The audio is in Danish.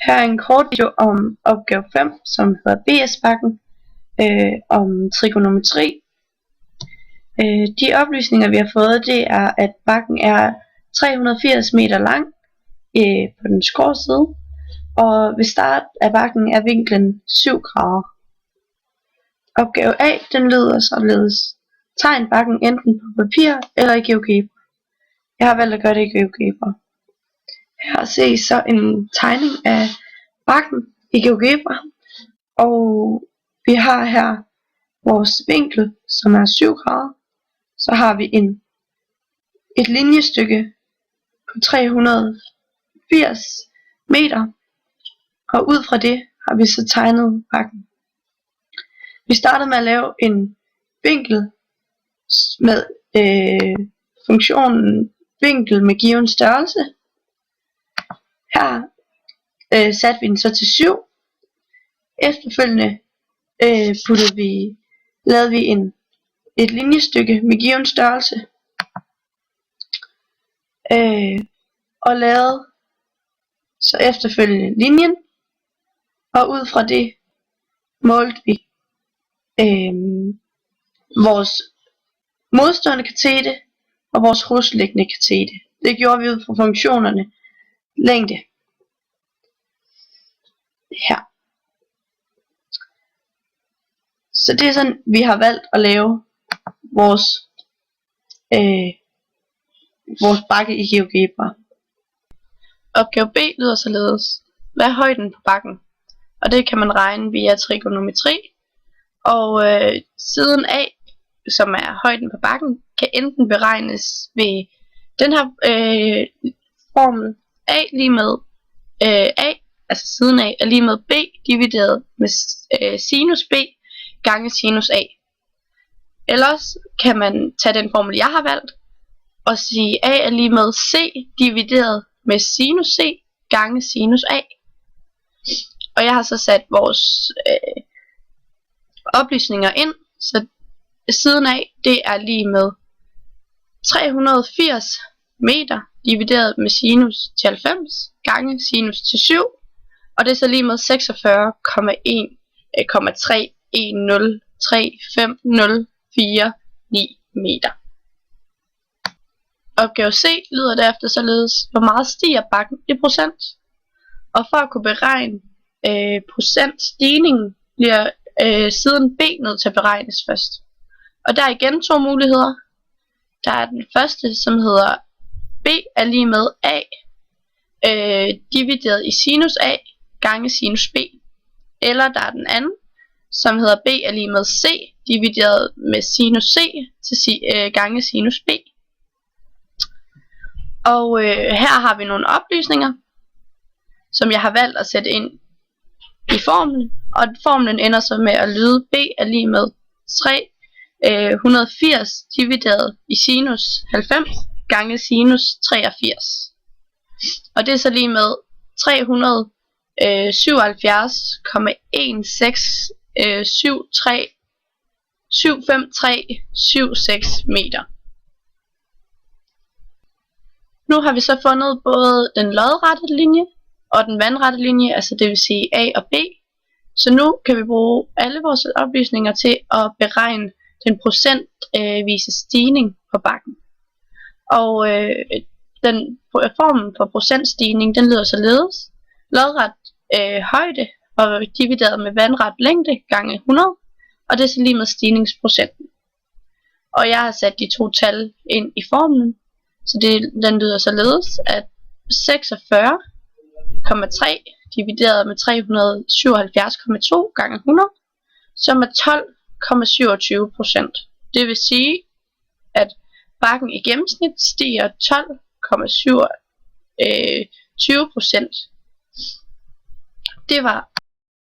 Her er en kort video om opgave 5, som hedder BS-bakken, om trigonometri. De oplysninger vi har fået, det er, at bakken er 380 meter lang på den skrå side, og ved start af bakken er vinklen 7 grader. Opgave A, den lyder således: tegn bakken enten på papir eller i GeoGebra. Jeg har valgt at gøre det i GeoGebra. Her ses så en tegning af bakken i GeoGebra, og vi har her vores vinkel, som er 7 grader. Så har vi et linjestykke på 380 meter, og ud fra det har vi så tegnet bakken. Vi startede med at lave en vinkel med funktionen vinkel med given størrelse. Her satte vi den så til 7. Efterfølgende lavede vi et linjestykke med given størrelse, og lavede så efterfølgende linjen, og ud fra det målte vi vores modstående katete og vores hosliggende katete. Det gjorde vi ud fra funktionerne længde her. Så det er sådan vi har valgt at lave vores bakke i GeoGebra. Opgave B lyder således: hvad er højden på bakken? Og det kan man regne via trigonometri. Og siden A, som er højden på bakken, kan enten beregnes ved den her formel: A lige med A, altså siden A, er lige med B divideret med sinus B gange sinus A. Ellers kan man tage den formel jeg har valgt og sige A er lige med C divideret med sinus C gange sinus A. Og jeg har så sat vores oplysninger ind, så siden af det er lige med 380 meter divideret med sinus til 90 gange sinus til 7, og det er så lige med 46,1303504 meter. Opgave C lyder derefter således: hvor meget stiger bakken i procent? Og for at kunne beregne procent stigningen, bliver siden B nødt til at beregnes først. Og der er igen to muligheder. Der er den første, som hedder B er lige med A divideret i sinus A gange sinus B. Eller der er den anden, som hedder B er lige med C divideret med sinus C til gange sinus B. Og her har vi nogle oplysninger, som jeg har valgt at sætte ind i formlen. Og formlen ender så med at lyde: B er lige med 380 divideret i sinus 90 gange sinus 83. Og det er så lige med 377,163,753,756 meter. Nu har vi så fundet både den lodrette linje og den vandrette linje, altså det vil sige A og B. Så nu kan vi bruge alle vores oplysninger til at beregne den procentvise stigning på bakken. Og den formel for procentstigning, den lyder således: lodret højde og divideret med vandret længde gange 100, og det er så lige med stigningsprocenten. Og jeg har sat de to tal ind i formlen, så den lyder således, at 46,3 divideret med 377,2 gange 100, som er 12,27%. Det vil sige, at bakken i gennemsnit stiger 12,27%. Det var